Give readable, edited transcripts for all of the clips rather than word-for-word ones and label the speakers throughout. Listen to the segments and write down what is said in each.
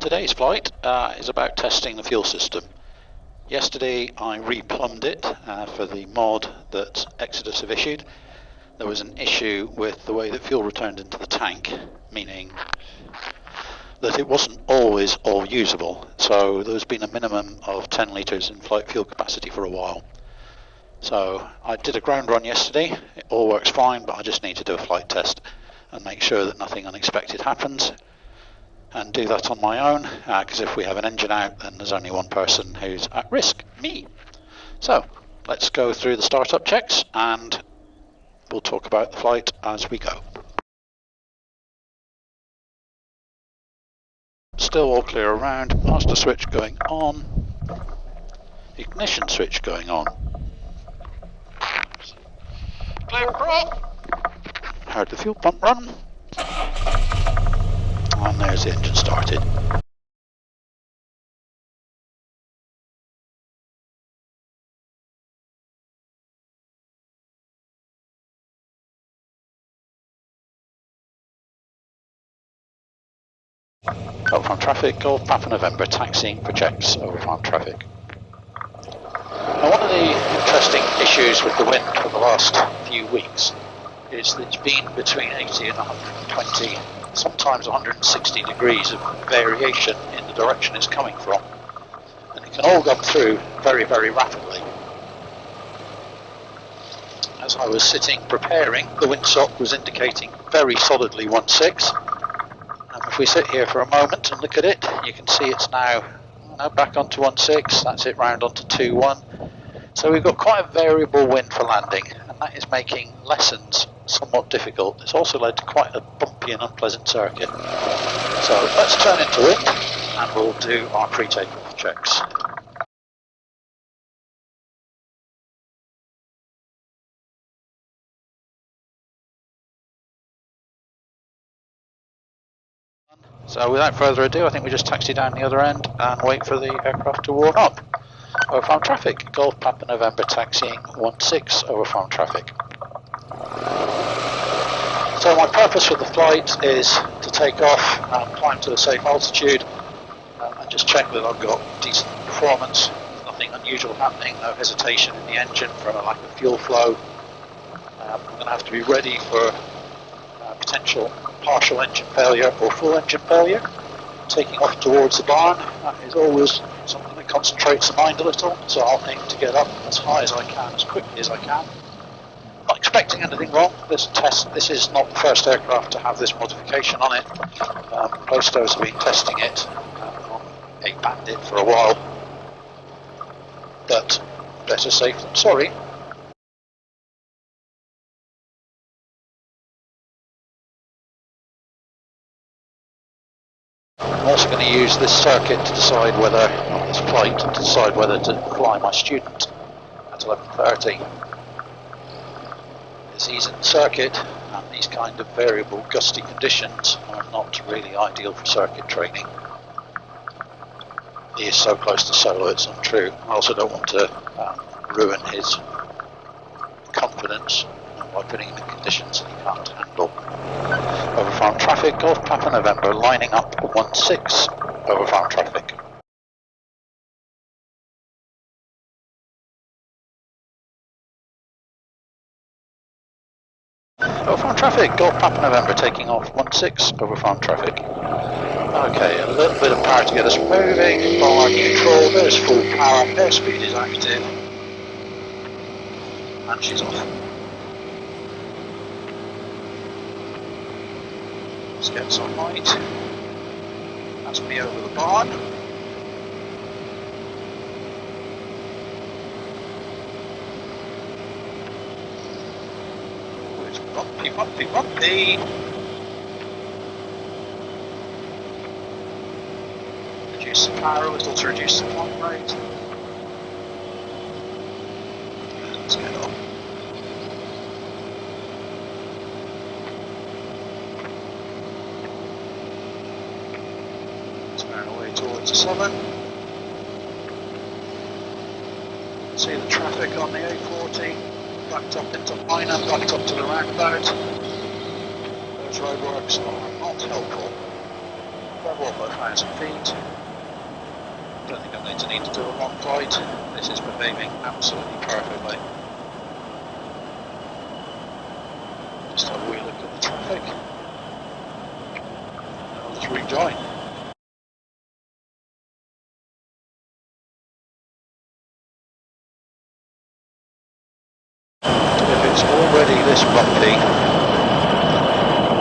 Speaker 1: Today's flight is about testing the fuel system. Yesterday I replumbed it for the mod that Exodus have issued. There was an issue with the way that fuel returned into the tank, meaning that it wasn't always all usable, so there's been a minimum of 10 litres in flight fuel capacity for a while. So I did a ground run yesterday, it all works fine, but I just need to do a flight test and make sure that nothing unexpected happens, and do that on my own, because if we have an engine out then there's only one person who's at risk, me. So let's go through the startup checks and we'll talk about the flight as we go. Still all clear around, master switch going on, ignition switch going on. Clear prop. Heard the fuel pump run. And there's the engine started. Over farm traffic, Golf Papa November, taxiing projects over farm traffic. Now, one of the interesting issues with the wind for the last few weeks is that it's been between 80 and 120, sometimes 160 degrees of variation in the direction it's coming from. And it can all come through very, very rapidly. As I was sitting preparing, the windsock was indicating very solidly 1.6. And if we sit here for a moment and look at it, you can see it's now back onto 1.6, that's it round onto 2.1. So we've got quite a variable wind for landing, and that is making lessons somewhat difficult. It's also led to quite a bumpy and unpleasant circuit. So let's turn into wind and we'll do our pre-takeoff checks. So without further ado, I think we just taxi down the other end and wait for the aircraft to warm up. Over farm traffic, Golf Papa November taxiing 16 over farm traffic. So my purpose for the flight is to take off and climb to a safe altitude and just check that I've got decent performance, nothing unusual happening, no hesitation in the engine from a lack of fuel flow. I'm going to have to be ready for potential partial engine failure or full engine failure. Taking off towards the barn, that is always something that concentrates the mind a little, so I'll aim to get up as high as I can, as quickly as I can. Not expecting anything wrong. This is not the first aircraft to have this modification on it. Glowstowers have been testing it on a Bandit for a while, but better safe than sorry. I'm also going to use this circuit to decide whether, this flight, to decide whether to fly my student at 11:30. Disease in the circuit and these kind of variable gusty conditions are not really ideal for circuit training. He is so close to solo it's untrue. I also don't want to ruin his confidence by putting him in conditions that he can't handle. Over farm traffic, Golf Papa November lining up 16 over farm traffic. Over farm traffic, Golf Papa November taking off 16 over farm traffic. Okay, a little bit of power to get us moving, bar neutral, there's full power, airspeed is active, and she's off. Let's get some light. That's me over the barn. Oh, it's bumpy, bumpy, bumpy. Reduce the power a little to reduce the climb rate. Let's get up. Turn away towards the 7. See the traffic on the A40, backed up into Minor, backed up to the roundabout. Those roadworks are not helpful. level of 1,000 feet. Don't think I'm going to need to do a long flight. This is behaving absolutely perfectly. Just have a wee look at the traffic. I'll just rejoin. If it's already this bumpy,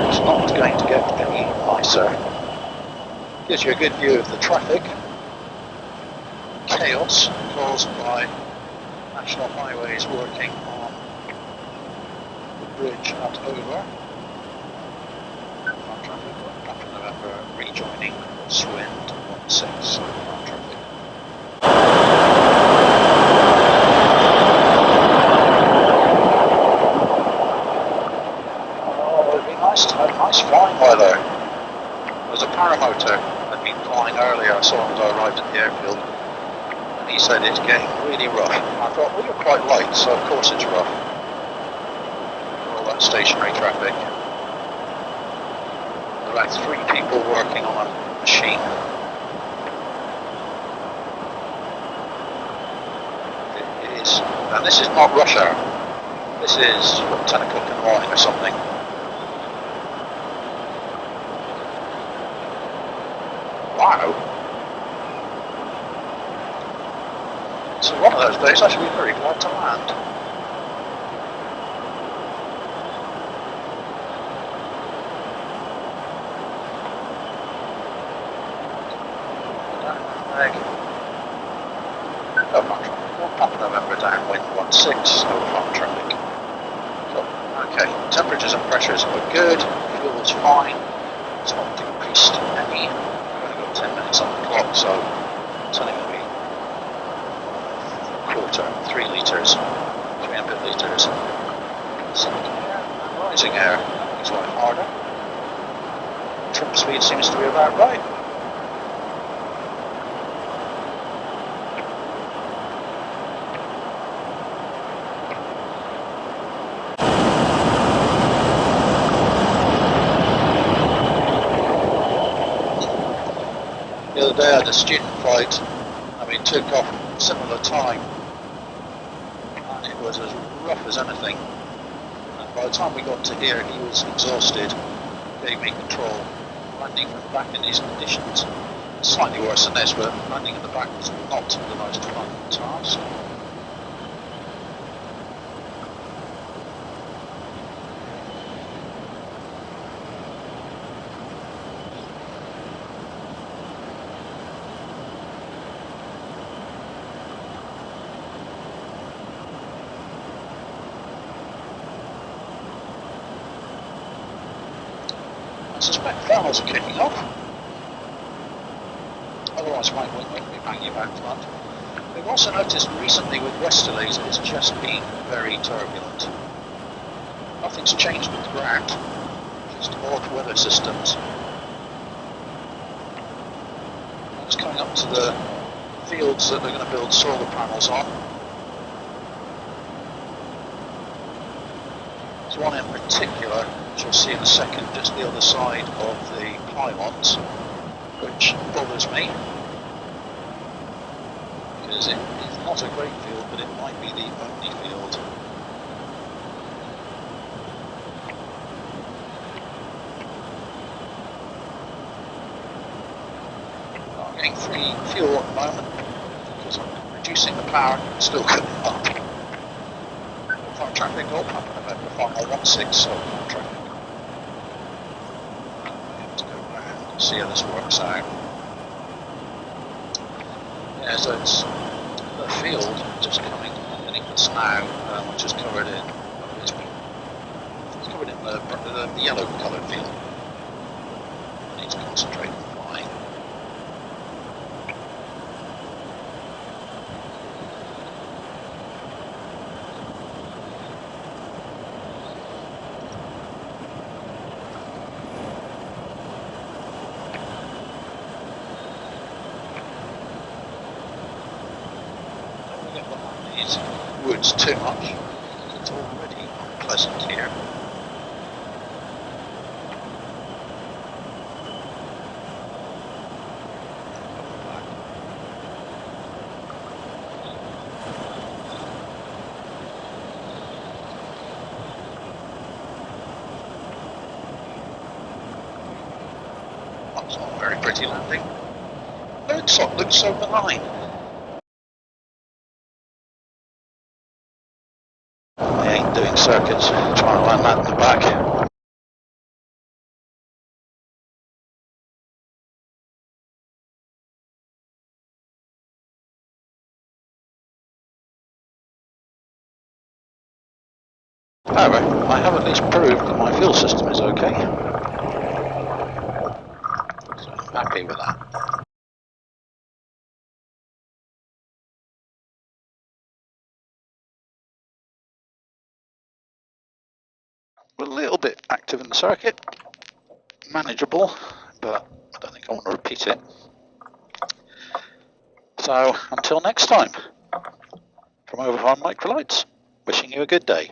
Speaker 1: it's not going to get any nicer. Gives you a good view of the traffic. Chaos caused by National Highways working on the bridge at Over. Traffic, November rejoining Swind 16 traffic. Oh, it'd be nice to have nice flying weather. There's a paramotor that had been flying earlier. I saw him as I arrived at the airfield. He said it's getting really rough. I thought, well, you're quite light, so of course it's rough. All that stationary traffic. There are about 3 people working on a machine. It is, and this is not rush hour. This is 10 o'clock in the morning or something. Wow. So one of those days I should be very glad to land. Papa November downwind 16 over traffic. So, okay, temperatures and pressures are good, fuel's fine, it's not decreased any. I've only got 10 minutes on the clock, so it's only going to be quarter, 3 litres, 300 litres. Sinking air and rising air, that makes life harder. Trim speed seems to be about right. The other day I had a student flight, and we took off at a similar time. It was as rough as anything, and by the time we got to here he was exhausted, gave me control. Landing from the back in these conditions, slightly worse than this, but landing in the back was not the most fun task. I suspect flowers are kicking off. Otherwise my wing wouldn't be banging about flat. We've also noticed recently with westerlies it's just been very turbulent. Nothing's changed with the ground, just odd weather systems. I was coming up to the fields that they're going to build solar panels on. There's one in particular, which you'll see in a second, just the other side of the pylons, which bothers me, because it is not a great field, but it might be the only field. I'm getting free fuel at the moment, because I'm reducing the power, still cutting up. Traffic up, November final 16 traffic. To go around, see how this works out. Yeah, so it's the field just coming underneath us now, which is covered in, it's covered in the yellow coloured field. I need to concentrate on flying. Woods too much, it's already unpleasant here. It's not a very pretty landing. Loadsock looks so benign. I ain't doing circuits, trying to land that in the back. However, I have at least proved that my fuel system is okay. So I'm happy with that. We're a little bit active in the circuit. Manageable, but I don't think I want to repeat it. So until next time, from Overfarm Microlights, wishing you a good day.